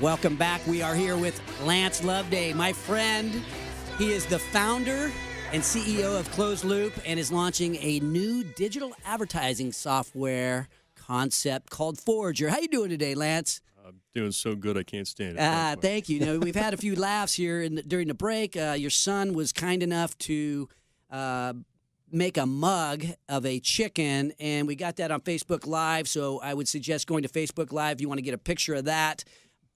Welcome back. We are here with Lance Loveday, my friend. He is the founder and CEO of Closed Loop and is launching a new digital advertising software concept called Forager. How you doing today, Lance? I'm doing so good I can't stand it. Thank you. We've had a few laughs here during the break. Your son was kind enough to make a mug of a chicken, and we got that on Facebook Live, so I would suggest going to Facebook Live if you want to get a picture of that.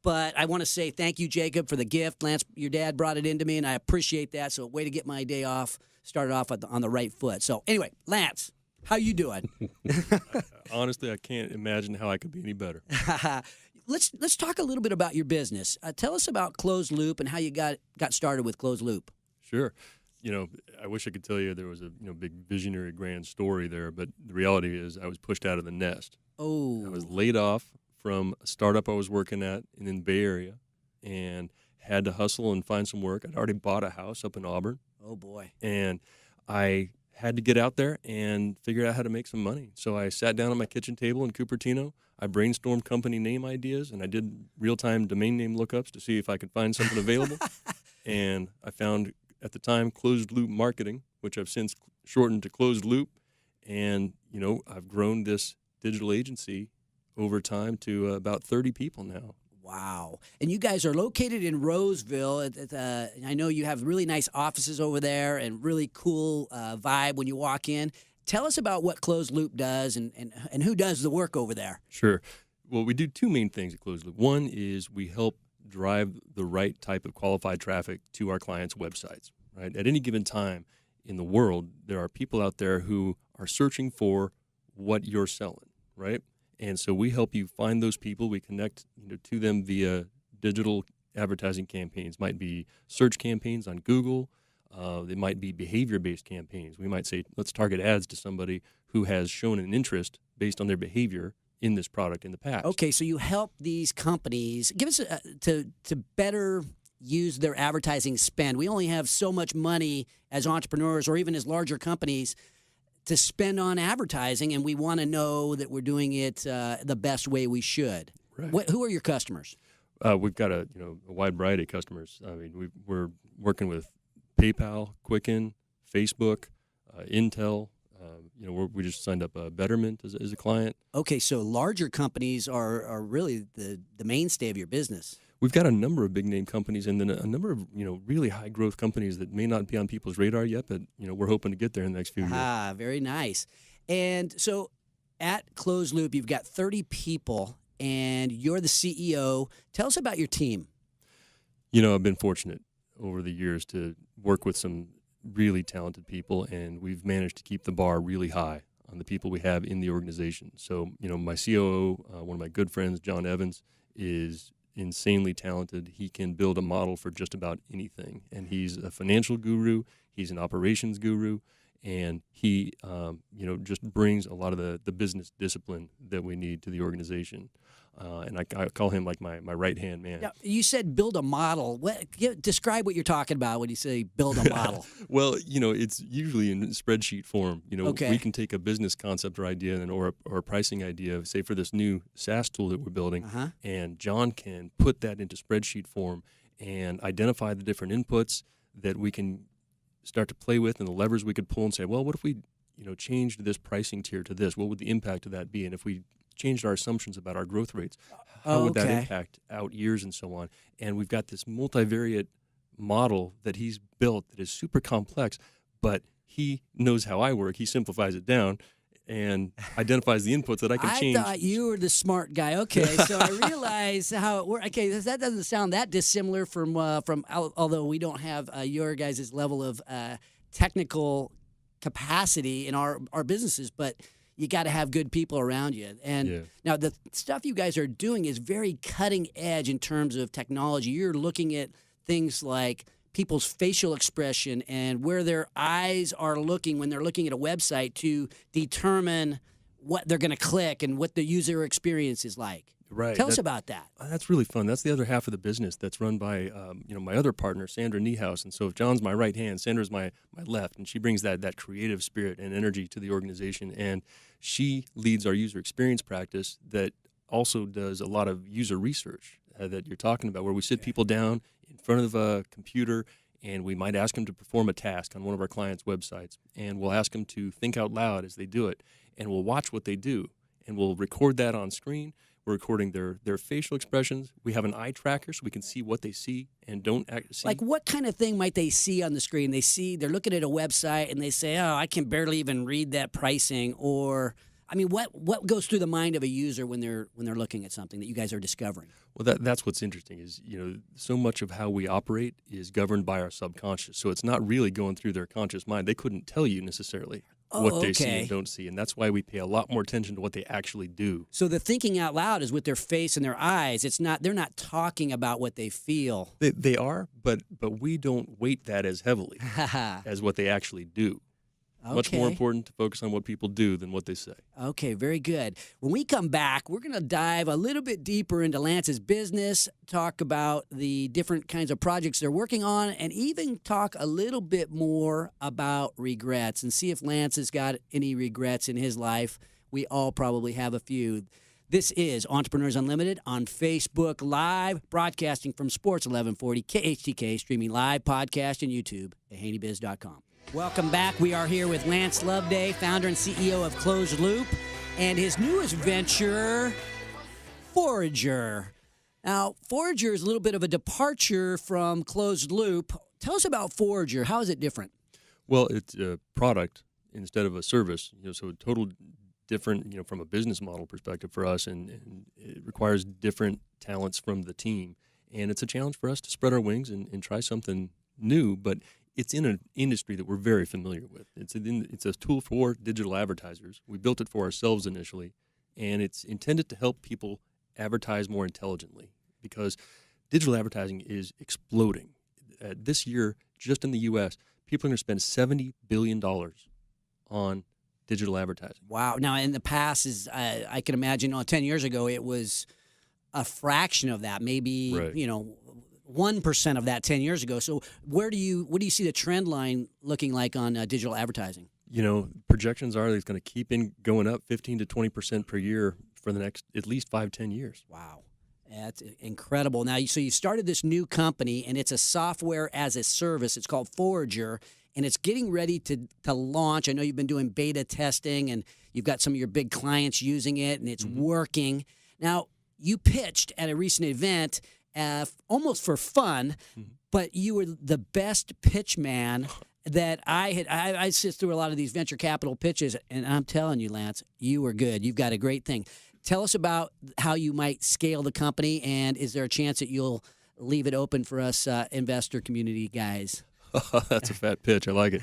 But I want to say thank you, Jacob, for the gift. Lance, your dad brought it into me, and I appreciate that. So way to get my day off, started off on the right foot. So anyway, Lance, how you doing? Honestly, I can't imagine how I could be any better. Let's talk a little bit about your business. Tell us about Closed Loop and how you got started with Closed Loop. Sure. I wish I could tell you there was a big visionary grand story there, but the reality is I was pushed out of the nest. Oh. I was laid off from a startup I was working at in the Bay Area and had to hustle and find some work. I'd already bought a house up in Auburn. Oh, boy. And I had to get out there and figure out how to make some money. So I sat down at my kitchen table in Cupertino. I brainstormed company name ideas, and I did real-time domain name lookups to see if I could find something available. And I found, at the time, Closed Loop Marketing, which I've since shortened to Closed Loop. And, I've grown this digital agency over time to about 30 people now. Wow. And you guys are located in Roseville. I know you have really nice offices over there and really cool vibe when you walk in. Tell us about what Closed Loop does and who does the work over there. Sure. Well, we do two main things at Closed Loop. One is we help drive the right type of qualified traffic to our clients' websites. Right? At any given time in the world, there are people out there who are searching for what you're selling, right? And so we help you find those people. We connect to them via digital advertising campaigns. Might be search campaigns on Google. They might be behavior-based campaigns. We might say, let's target ads to somebody who has shown an interest based on their behavior in this product in the past. Okay, so you help these companies give us to better use their advertising spend. We only have so much money as entrepreneurs or even as larger companies to spend on advertising, and we want to know that we're doing it the best way we should. Right. Who are your customers? We've got a wide variety of customers. I mean, we're working with PayPal, Quicken, Facebook, Intel. We just signed up Betterment as a client. Okay, so larger companies are really the mainstay of your business. We've got a number of big name companies and then a number of really high growth companies that may not be on people's radar yet, but we're hoping to get there in the next few years. Ah, very nice. And so at Closed Loop, you've got 30 people, and you're the CEO. Tell us about your team. I've been fortunate over the years to work with some really talented people, and we've managed to keep the bar really high on the people we have in the organization. So, my COO, one of my good friends, John Evans, is insanely talented. He can build a model for just about anything, and he's a financial guru. He's an operations guru, and he, just brings a lot of the business discipline that we need to the organization. And I call him like my right-hand man. Now, you said build a model. Describe what you're talking about when you say build a model. Well, it's usually in spreadsheet form. Okay. We can take a business concept or idea or a pricing idea, say for this new SaaS tool that we're building, and John can put that into spreadsheet form and identify the different inputs that we can start to play with and the levers we could pull and say, well, what if we changed this pricing tier to this? What would the impact of that be? And if we changed our assumptions about our growth rates, how would that impact out years and so on? And we've got this multivariate model that he's built that is super complex, but he knows how I work. He simplifies it down and identifies the inputs that I can change. I thought you were the smart guy. Okay, so I realize how it works. Okay, that doesn't sound that dissimilar from although we don't have your guys' level of technical capacity in our businesses, but you got to have good people around you. And now the stuff you guys are doing is very cutting edge in terms of technology. You're looking at things like people's facial expression and where their eyes are looking when they're looking at a website to determine what they're going to click and what the user experience is like. Right. Tell us about that. That's really fun. That's the other half of the business that's run by my other partner, Sandra Niehaus. And so if John's my right hand, Sandra's my left, and she brings that creative spirit and energy to the organization. And she leads our user experience practice that also does a lot of user research. that you're talking about, where we sit people down in front of a computer and we might ask them to perform a task on one of our clients' websites, and we'll ask them to think out loud as they do it, and we'll watch what they do, and we'll record that on screen. We're recording their facial expressions. We have an eye tracker so we can see what they see and don't see. Like, what kind of thing might they see on the screen? They're looking at a website and they say, oh, I can barely even read that pricing. Or, I mean, what goes through the mind of a user when they're looking at something that you guys are discovering? Well, that's what's interesting is, so much of how we operate is governed by our subconscious. So it's not really going through their conscious mind. They couldn't tell you necessarily what they see and don't see. And that's why we pay a lot more attention to what they actually do. So the thinking out loud is with their face and their eyes. They're not talking about what they feel. They are, but we don't weight that as heavily as what they actually do. Okay. Much more important to focus on what people do than what they say. Okay, very good. When we come back, we're going to dive a little bit deeper into Lance's business, talk about the different kinds of projects they're working on, and even talk a little bit more about regrets and see if Lance has got any regrets in his life. We all probably have a few. This is Entrepreneurs Unlimited on Facebook Live, broadcasting from Sports 1140 KHTK, streaming live podcast and YouTube at HaneyBiz.com. Welcome back. We are here with Lance Loveday, founder and CEO of Closed Loop, and his newest venture, Forager. Now, Forager is a little bit of a departure from Closed Loop. Tell us about Forager. How is it different? Well, it's a product instead of a service, so total different, from a business model perspective for us, and it requires different talents from the team. And it's a challenge for us to spread our wings and try something new, but it's in an industry that we're very familiar with. It's a tool for digital advertisers. We built it for ourselves initially, and it's intended to help people advertise more intelligently because digital advertising is exploding. This year, just in the U.S., people are going to spend $70 billion on digital advertising. Wow. Now, in the past, I can imagine 10 years ago, it was a fraction of that, maybe, Right. 1% of that 10 years ago. So what do you see the trend line looking like on digital advertising? Projections are that it's going to keep going up 15 to 20% per year for the next at least 5-10 years. Wow. That's incredible. Now, so you started this new company, and it's a software as a service. It's called Forager, and it's getting ready to launch. I know you've been doing beta testing, and you've got some of your big clients using it, and it's working. Now, you pitched at a recent event almost for fun, but you were the best pitch man that I had. I sit through a lot of these venture capital pitches, and I'm telling you, Lance, you were good. You've got a great thing. Tell us about how you might scale the company, and is there a chance that you'll leave it open for us investor community guys? That's a fat pitch. I like it.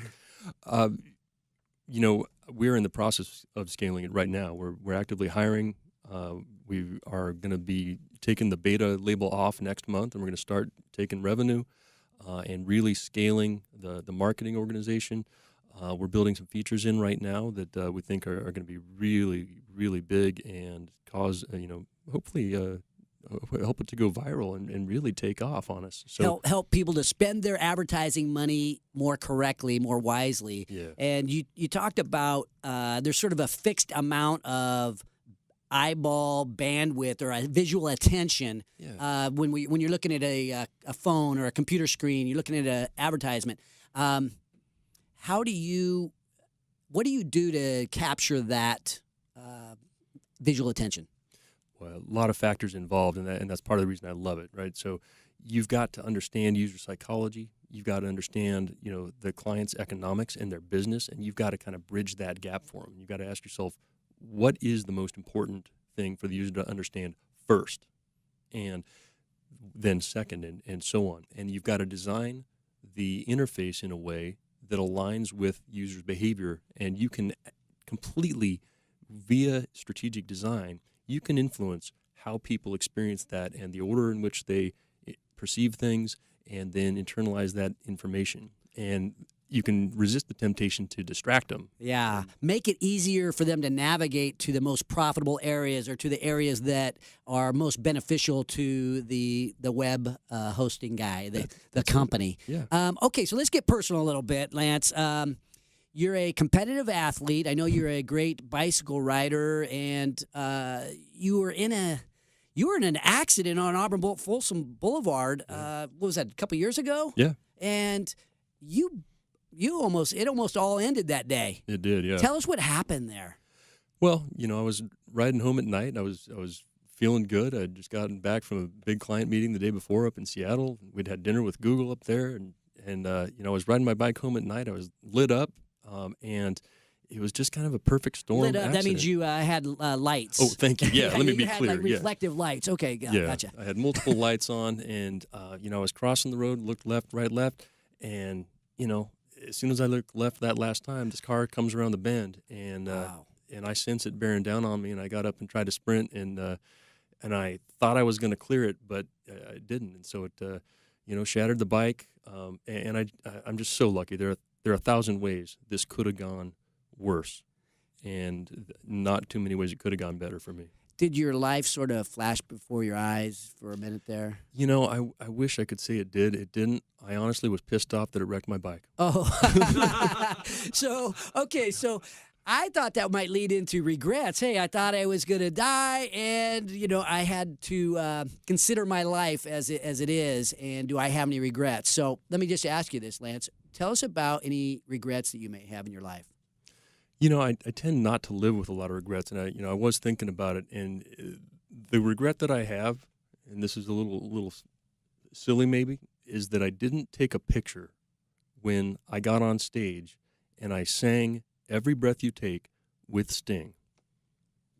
We're in the process of scaling it right now. We're actively hiring. We are going to be taking the beta label off next month, and we're going to start taking revenue and really scaling the marketing organization. We're building some features in right now that we think are going to be really, really big and cause, hopefully help it to go viral and really take off on us. So help people to spend their advertising money more correctly, more wisely. Yeah. And you talked about there's sort of a fixed amount of eyeball bandwidth or a visual attention when you're looking at a phone or a computer screen, you're looking at an advertisement. What do you do to capture that visual attention? Well, a lot of factors involved, and that's part of the reason I love it, right? So you've got to understand user psychology. You've got to understand, the client's economics and their business, and you've got to kind of bridge that gap for them. You've got to ask yourself, what is the most important thing for the user to understand first, and then second, and so on. And you've got to design the interface in a way that aligns with users' behavior, and you can completely, via strategic design, you can influence how people experience that and the order in which they perceive things, and then internalize that information. And you can resist the temptation to distract them. Yeah. Make it easier for them to navigate to the most profitable areas or to the areas that are most beneficial to the web hosting guy, the company. Yeah. Okay, so let's get personal a little bit, Lance. You're a competitive athlete. I know you're a great bicycle rider, and you You were in an accident on Auburn Folsom Boulevard. What was that? A couple years ago? Yeah. And you almost all ended that day. It did, yeah. Tell us what happened there. Well, I was riding home at night, and I was feeling good. I'd just gotten back from a big client meeting the day before up in Seattle. We'd had dinner with Google up there, and I was riding my bike home at night. I was lit up, and it was just kind of a perfect storm. Lit up, accident. that means you had lights. Oh, thank you. Yeah, let me be had, clear. like, reflective lights. Okay, gotcha. I had multiple lights on, and I was crossing the road, looked left, right, left, and as soon as I looked left that last time, this car comes around the bend, and Wow. and I sense it bearing down on me, and I got up and tried to sprint, and I thought I was going to clear it, but I didn't, and so it shattered the bike, and I'm just so lucky. There are 1,000 ways this could have gone worse, and not too many ways it could have gone better for me. Did your life sort of flash before your eyes for a minute there? I wish I could say it did. It didn't. I honestly was pissed off that it wrecked my bike. Oh, so I thought that might lead into regrets. Hey, I thought I was going to die, and I had to consider my life as it is. And do I have any regrets? So let me just ask you this, Lance. Tell us about any regrets that you may have in your life. I tend not to live with a lot of regrets, and I was thinking about it, and the regret that I have, and this is a little silly maybe, is that I didn't take a picture when I got on stage and I sang "Every Breath You Take" with Sting.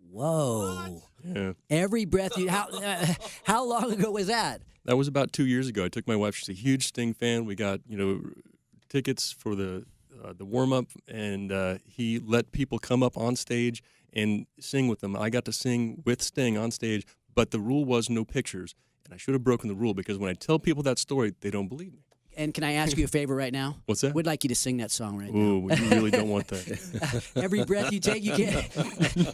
Whoa! Yeah. Every breath you. How long ago was that? That was about 2 years ago. I took my wife; she's a huge Sting fan. We got tickets for the warm up, and he let people come up on stage and sing with them. I got to sing with Sting on stage, but the rule was no pictures. And I should have broken the rule, because when I tell people that story, they don't believe me. And can I ask you a favor right now? What's that? We'd like you to sing that song right now. Ooh, you really don't want that. Every breath you take, you can't.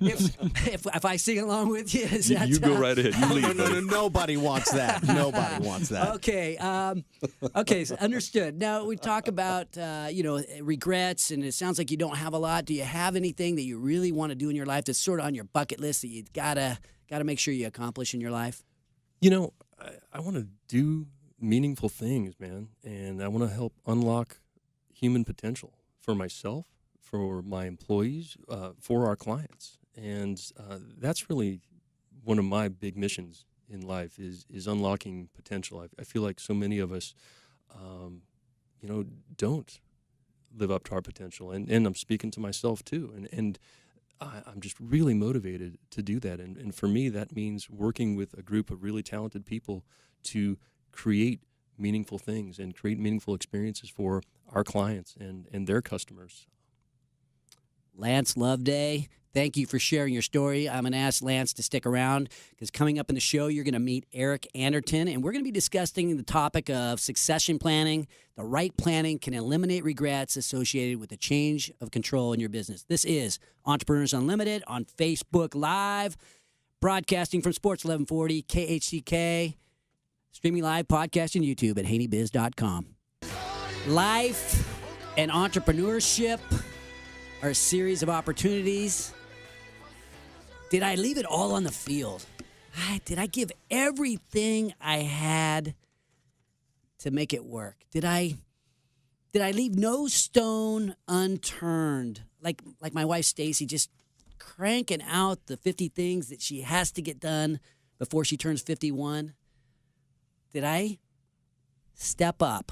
If I sing along with you, is that You go right ahead. You lead. No. Nobody wants that. Nobody wants that. Okay. Okay. So understood. Now we talk about regrets, and it sounds like you don't have a lot. Do you have anything that you really want to do in your life that's sort of on your bucket list that you gotta make sure you accomplish in your life? I want to do meaningful things, man, and I want to help unlock human potential for myself, for my employees, for our clients, and that's really one of my big missions in life is unlocking potential. I feel like so many of us, don't live up to our potential, and I'm speaking to myself too, and I'm just really motivated to do that, and for me that means working with a group of really talented people to create meaningful things and create meaningful experiences for our clients and their customers. Lance Loveday, thank you for sharing your story. I'm going to ask Lance to stick around, because coming up in the show, you're going to meet Eric Anderton, and we're going to be discussing the topic of succession planning. The right planning can eliminate regrets associated with the change of control in your business. This is Entrepreneurs Unlimited on Facebook Live, broadcasting from Sports 1140, KHCK, streaming live, podcasting, YouTube at haneybiz.com. Life and entrepreneurship are a series of opportunities. Did I leave it all on the field? Did I give everything I had to make it work? Did I leave no stone unturned? Like my wife Stacy, just cranking out the 50 things that she has to get done before she turns 51. Did I step up?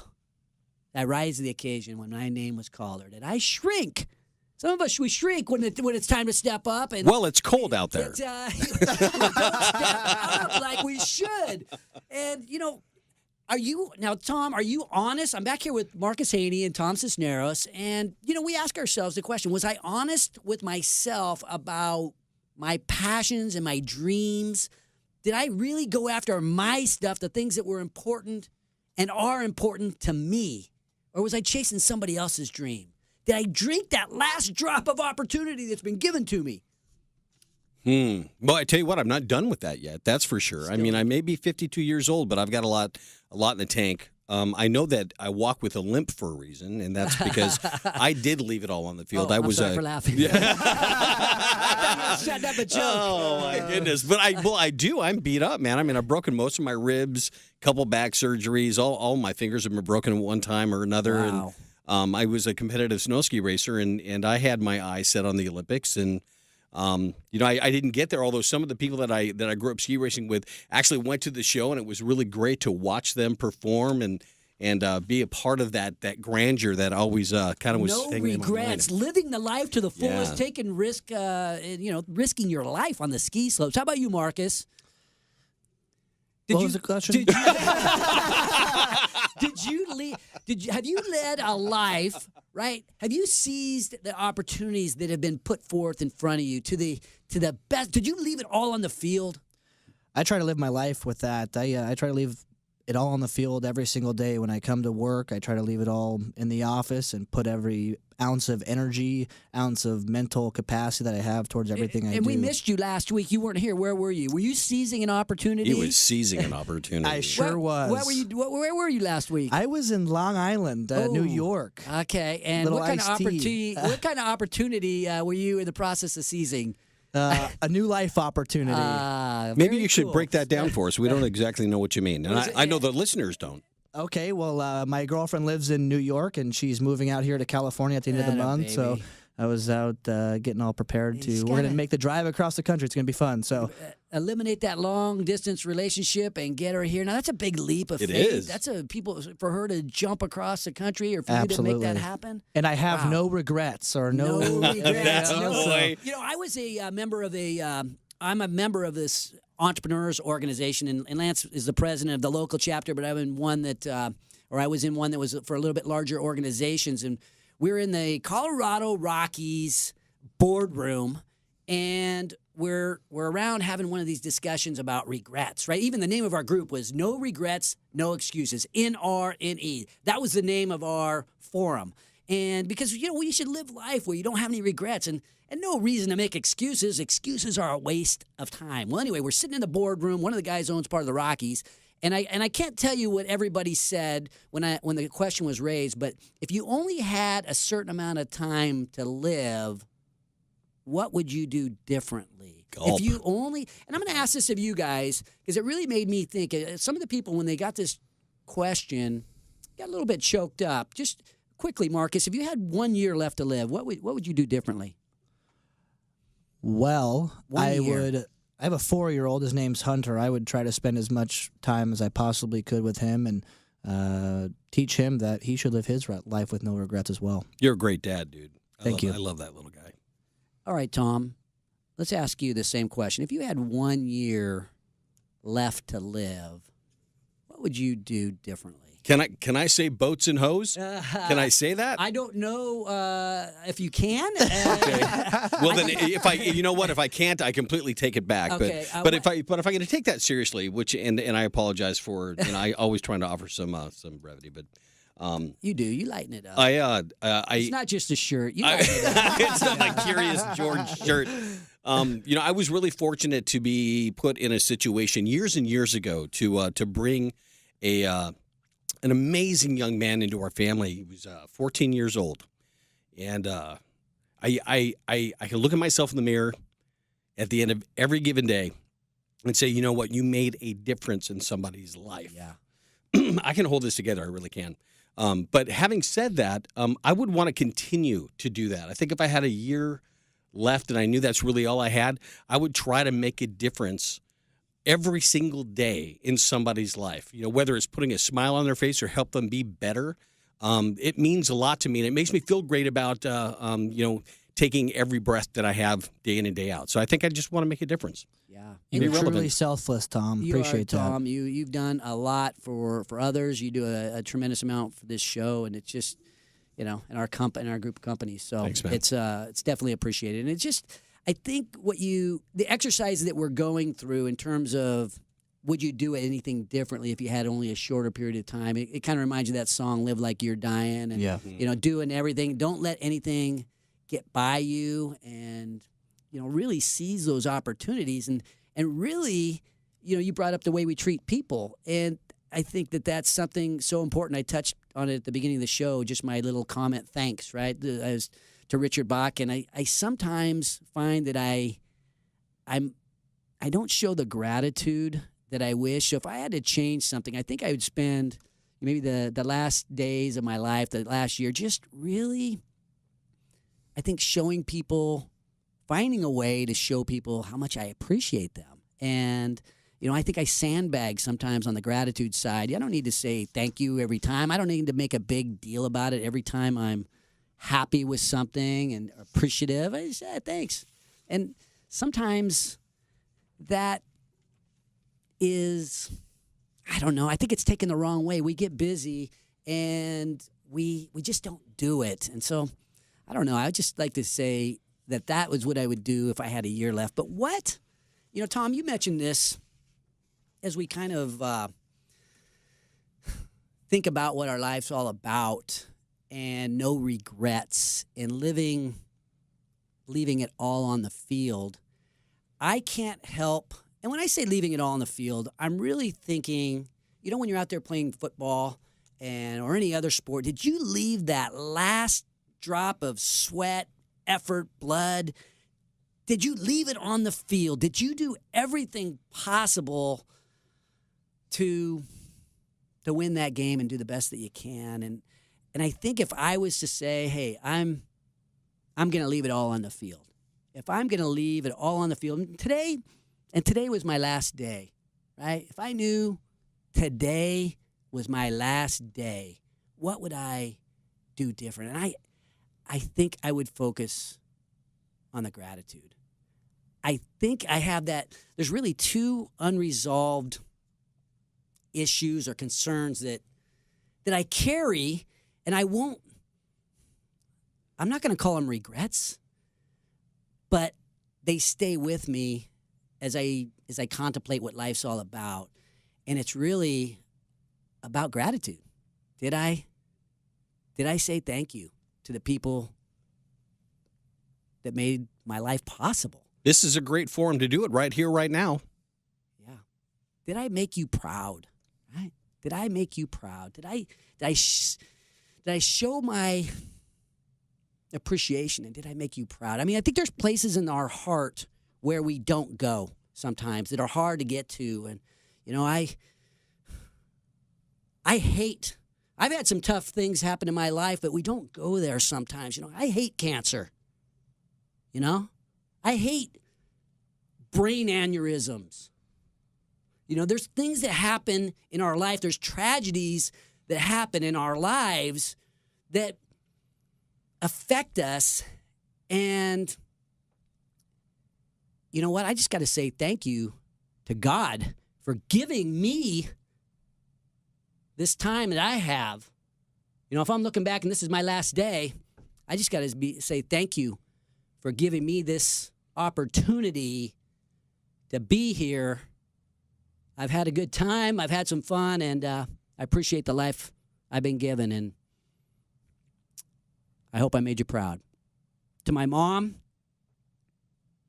Did I rise to the occasion when my name was called? Or did I shrink? Some of us, we shrink when it's time to step up. And well, it's cold out there. we don't step up like we should. And, Tom, are you honest? I'm back here with Marcus Haney and Tom Cisneros. And, we ask ourselves the question, was I honest with myself about my passions and my dreams? Did I really go after my stuff, the things that were important and are important to me? Or was I chasing somebody else's dream? Did I drink that last drop of opportunity that's been given to me? Well, I tell you what, I'm not done with that yet. That's for sure. I mean, I may be 52 years old, but I've got a lot in the tank. I know that I walk with a limp for a reason, and that's because I did leave it all on the field. Oh, I I'm was sorry for laughing. Shut up a joke. Oh my goodness! But I do. I'm beat up, man. I mean, I've broken most of my ribs, couple back surgeries. All my fingers have been broken at one time or another. Wow. And I was a competitive snow ski racer, and I had my eyes set on the Olympics. And I didn't get there. Although some of the people that I grew up ski racing with actually went to the show, and it was really great to watch them perform and be a part of that grandeur that always kind of was no hanging in my mind. regrets, living the life to the fullest, Yeah. taking risk, risking your life on the ski slopes. How about you, Marcus? What was the question? Have you led a life, right? Have you seized the opportunities that have been put forth in front of you to the best? Did you leave it all on the field? I try to live my life with that. I try to leave it all on the field every single day. When I come to work, I try to leave it all in the office and put every ounce of energy, ounce of mental capacity that I have towards everything I do. And we missed you last week. You weren't here. Where were you? Were you seizing an opportunity? He was seizing an opportunity. I sure was. Where were you last week? I was in Long Island, New York. Okay, and Little what kind of iced tea. opportunity? What kind of opportunity were you in the process of seizing? A new life opportunity. Maybe Very you should cool. break that down for us. We don't exactly know what you mean. And I know the listeners don't. Okay, well, my girlfriend lives in New York, and she's moving out here to California at the end of the Atta month. So baby. I was out getting all prepared we're going to make the drive across the country. It's going to be fun. So Eliminate that long distance relationship and get her here. Now that's a big leap of It faith. is. That's for her to jump across the country or for you to Absolutely. make that happen. And I have Wow. no regrets or No regrets. That's no. the way. I was a member of I'm a member of this entrepreneurs organization, and Lance is the president of the local chapter, but I'm in one that, I was in one that was for a little bit larger organizations, and we're in the Colorado Rockies boardroom, and we're around having one of these discussions about regrets, right? Even the name of our group was No Regrets, No Excuses, NRNE. That was the name of our forum. And because, we should live life where you don't have any regrets and no reason to make excuses. Excuses are a waste of time. Well, anyway, we're sitting in the boardroom. One of the guys owns part of the Rockies. And I can't tell you what everybody said when the question was raised, but if you only had a certain amount of time to live, what would you do differently? Gulp. If you only, and I'm going to ask this of you guys because it really made me think. Some of the people, when they got this question, got a little bit choked up. Just quickly, Marcus, if you had 1 year left to live, what would you do differently? Well, 1 year. I have a 4-year-old. His name's Hunter. I would try to spend as much time as I possibly could with him and teach him that he should live his life with no regrets as well. You're a great dad, dude. Thank you. I love that little guy. All right, Tom, let's ask you the same question. If you had 1 year left to live, what would you do differently? Can I say boats and hose? Can I say that? I don't know if you can. Well, then if I can't, I completely take it back. Okay, But if I'm going to take that seriously, which and I apologize for, I always trying to offer some brevity, but You do. You lighten it up. It's not just a shirt. You lighten it up. it's not my Curious George shirt. I was really fortunate to be put in a situation years and years ago to bring an amazing young man into our family. He was 14 years old, and I can look at myself in the mirror at the end of every given day and say, you know what, you made a difference in somebody's life. Yeah. I can hold this together. I really can. But having said that, I would want to continue to do that. I think if I had a year left and I knew that's really all I had, I would try to make a difference every single day in somebody's life. Whether it's putting a smile on their face or help them be better, it means a lot to me, and it makes me feel great about taking every breath that I have day in and day out. So I think I just want to make a difference. Yeah. You're relevant. truly selfless, Tom. You Appreciate are, that. Tom. You've done a lot for others. You do a tremendous amount for this show, and it's just, in our group of companies. So Thanks, man. it's definitely appreciated. And it's just, I think the exercise that we're going through in terms of would you do anything differently if you had only a shorter period of time? It kind of reminds you of that song, "Live Like You're Dying," and Yeah. Doing everything. Don't let anything get by you, and really seize those opportunities and really, you brought up the way we treat people, and I think that that's something so important. I touched on it at the beginning of the show, just my little comment, thanks, right? I was to Richard Bach, and I sometimes find that I don't show the gratitude that I wish. So if I had to change something, I think I would spend maybe the last days of my life, the last year, just really, I think, showing people, finding a way to show people how much I appreciate them. And, I think I sandbag sometimes on the gratitude side. I don't need to say thank you every time. I don't need to make a big deal about it every time I'm happy with something and appreciative. I just say thanks. And sometimes that is, I don't know, I think it's taken the wrong way. We get busy and we just don't do it. And so, I don't know, I would just like to say that was what I would do if I had a year left. But what? Tom, you mentioned this as we kind of think about what our life's all about and no regrets and leaving it all on the field. I can't help, and when I say leaving it all on the field, I'm really thinking, when you're out there playing football or any other sport, did you leave that last drop of sweat, effort, blood? Did you leave it on the field? Did you do everything possible to win that game and do the best that you can? And I think if I was to say, hey, I'm going to leave it all on the field. If I'm going to leave it all on the field, and today was my last day, right? If I knew today was my last day, what would I do different? And I think I would focus on the gratitude. I think I have that. There's really two unresolved issues or concerns that I carry, and I'm not going to call them regrets, but they stay with me as I contemplate what life's all about. And it's really about gratitude. Did I say thank you to the people that made my life possible? This is a great forum to do it right here, right now. Yeah. Did I make you proud? Right? Did I make you proud? Did I show my appreciation, and did I make you proud? I mean, I think there's places in our heart where we don't go sometimes that are hard to get to. And, I've had some tough things happen in my life, but we don't go there sometimes. I hate cancer. I hate brain aneurysms. There's things that happen in our life. There's tragedies that happen in our lives that affect us. And you know what? I just got to say thank you to God for giving me this time that I have. If I'm looking back and this is my last day, I just got to say thank you for giving me this opportunity to be here. I've had a good time. I've had some fun, and I appreciate the life I've been given, and I hope I made you proud. To my mom,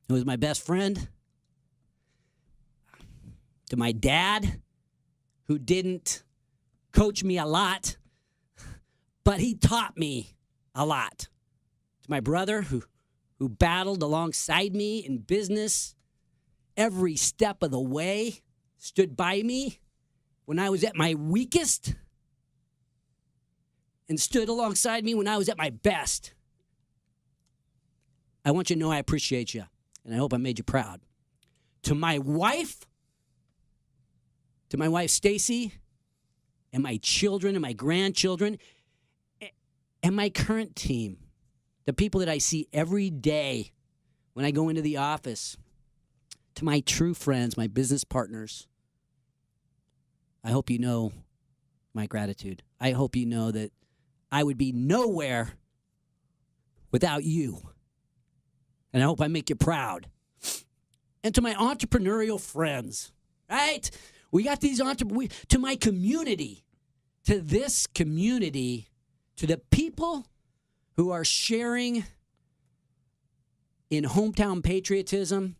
who was my best friend. To my dad, who didn't coach me a lot, but he taught me a lot. To my brother, who battled alongside me in business every step of the way, stood by me when I was at my weakest, and stood alongside me when I was at my best. I want you to know I appreciate you, and I hope I made you proud. To my wife Stacy, and my children and my grandchildren, and my current team, the people that I see every day when I go into the office, to my true friends, my business partners, I hope you know my gratitude. I hope you know that I would be nowhere without you. And I hope I make you proud. And to my entrepreneurial friends, right? We got these to my community, to this community, to the people who are sharing in hometown patriotism,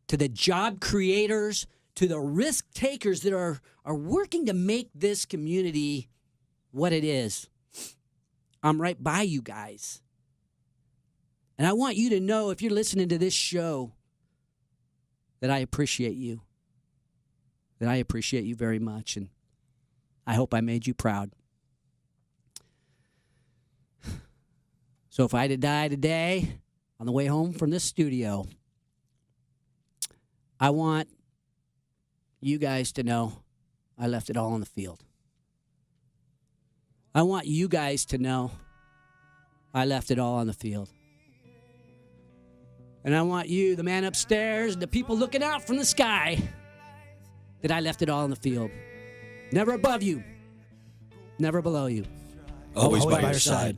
to the job creators, to the risk takers that are working to make this community what it is. I'm right by you guys. And I want you to know, if you're listening to this show, that I appreciate you. That I appreciate you very much. And I hope I made you proud. So if I had to die today on the way home from this studio, I want you guys to know I left it all on the field. I want you guys to know I left it all on the field. And I want you, the man upstairs, the people looking out from the sky, that I left it all on the field. Never above you, never below you. Always by your side.